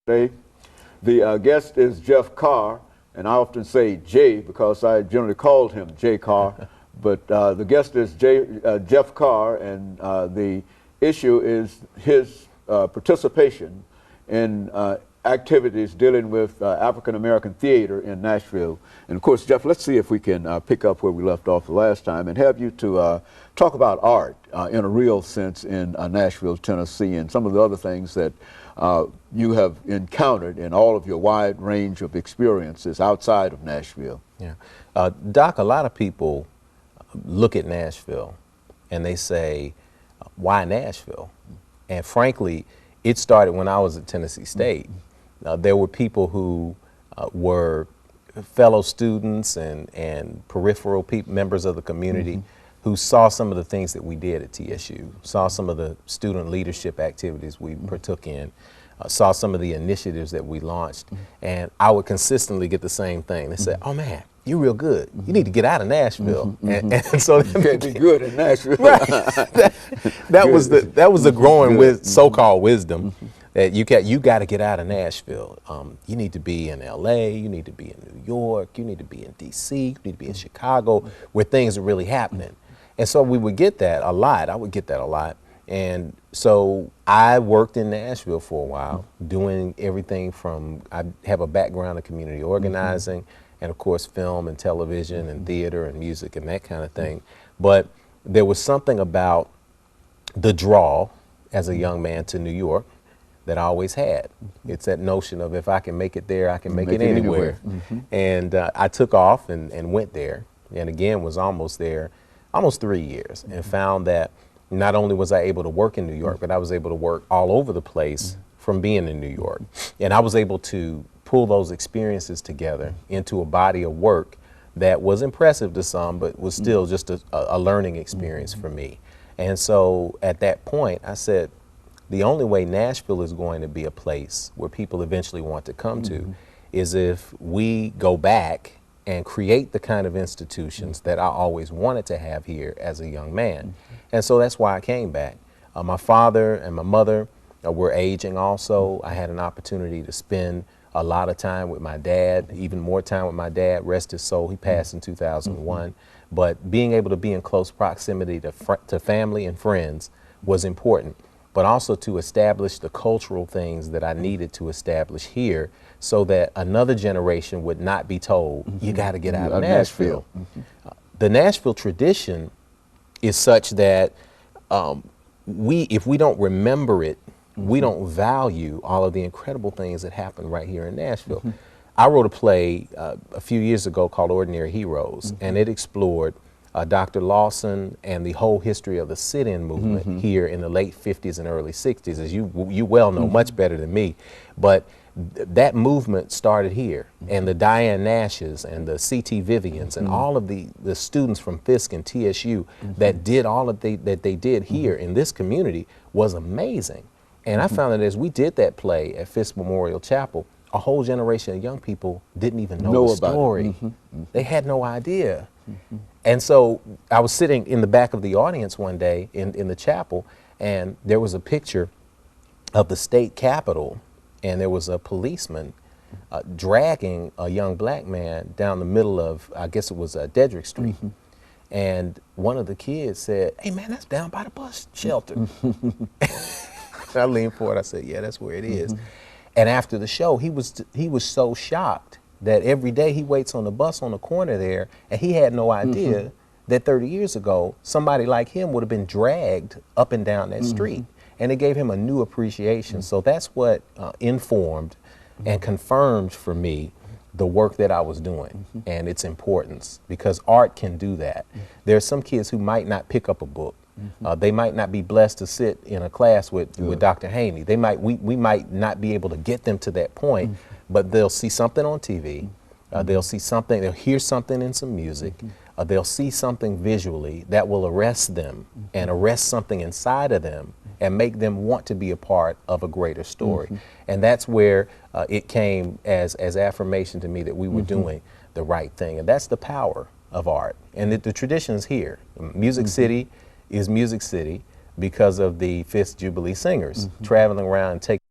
Today. The guest is Jeff Carr, and I often say Jay because I generally called him Jay Carr. But the guest is Jeff Carr, and the issue is his participation in activities dealing with African American theater in Nashville. And of course, Jeff, let's see if we can pick up where we left off the last time and have you to talk about art in a real sense in Nashville, Tennessee, and some of the other things that you have encountered in all of your wide range of experiences outside of Nashville. Yeah. Doc, a lot of people look at Nashville and they say, why Nashville? And frankly, it started when I was at Tennessee State. There were people who were fellow students and peripheral members of the community who saw some of the things that we did at TSU, saw some of the student leadership activities we partook in, saw some of the initiatives that we launched, and I would consistently get the same thing. They said, oh man, you're real good. You need to get out of Nashville. And so you can't be good in Nashville. Right. that was the growing so-called wisdom that you got to get out of Nashville. You need to be in LA, you need to be in New York, you need to be in DC, you need to be in Chicago, where things are really happening. And so we would get that a lot. I would get that a lot. And so I worked in Nashville for a while, doing everything from, I have a background in community organizing, and of course film and television and theater and music and that kind of thing. But there was something about the draw as a young man to New York that I always had. It's that notion of if I can make it there, I can make it anywhere. And I took off and went there, and again was almost there, almost 3 years, and found that not only was I able to work in New York, but I was able to work all over the place from being in New York. And I was able to pull those experiences together into a body of work that was impressive to some, but was still just a learning experience for me. And so at that point, I said, the only way Nashville is going to be a place where people eventually want to come to is if we go back and create the kind of institutions that I always wanted to have here as a young man. And so that's why I came back. My father and my mother were aging also. I had an opportunity to spend a lot of time with my dad, even more time with my dad, rest his soul. He passed in 2001. But being able to be in close proximity to family and friends was important, but also to establish the cultural things that I needed to establish here so that another generation would not be told, you got to get out of Nashville. The Nashville tradition is such that if we don't remember it, we don't value all of the incredible things that happen right here in Nashville. I wrote a play a few years ago called Ordinary Heroes, and it explored Dr. Lawson and the whole history of the sit-in movement here in the late 50s and early 60s, as you well know much better than me. But that movement started here, and the Diane Nashes and the C.T. Vivians and all of the students from Fisk and TSU that did all of that they did here in this community was amazing. And I found that as we did that play at Fisk Memorial Chapel, a whole generation of young people didn't even know the story. They had no idea. And so I was sitting in the back of the audience one day in the chapel, and there was a picture of the state capitol, and there was a policeman dragging a young black man down the middle of, I guess it was Dedrick Street. And one of the kids said, hey man, that's down by the bus shelter. I leaned forward, I said, yeah, that's where it is. And after the show, he was so shocked that every day he waits on the bus on the corner there, and he had no idea that 30 years ago, somebody like him would have been dragged up and down that street. And it gave him a new appreciation. So that's what informed and confirmed for me the work that I was doing and its importance, because art can do that. There are some kids who might not pick up a book. They might not be blessed to sit in a class with Dr. Haney. We might not be able to get them to that point, but they'll see something on TV, they'll hear something in some music, they'll see something visually that will arrest them and arrest something inside of them and make them want to be a part of a greater story. And that's where it came as affirmation to me that we were doing the right thing. And that's the power of art. And the tradition's here. Music City is Music City because of the Fifth Jubilee Singers traveling around and taking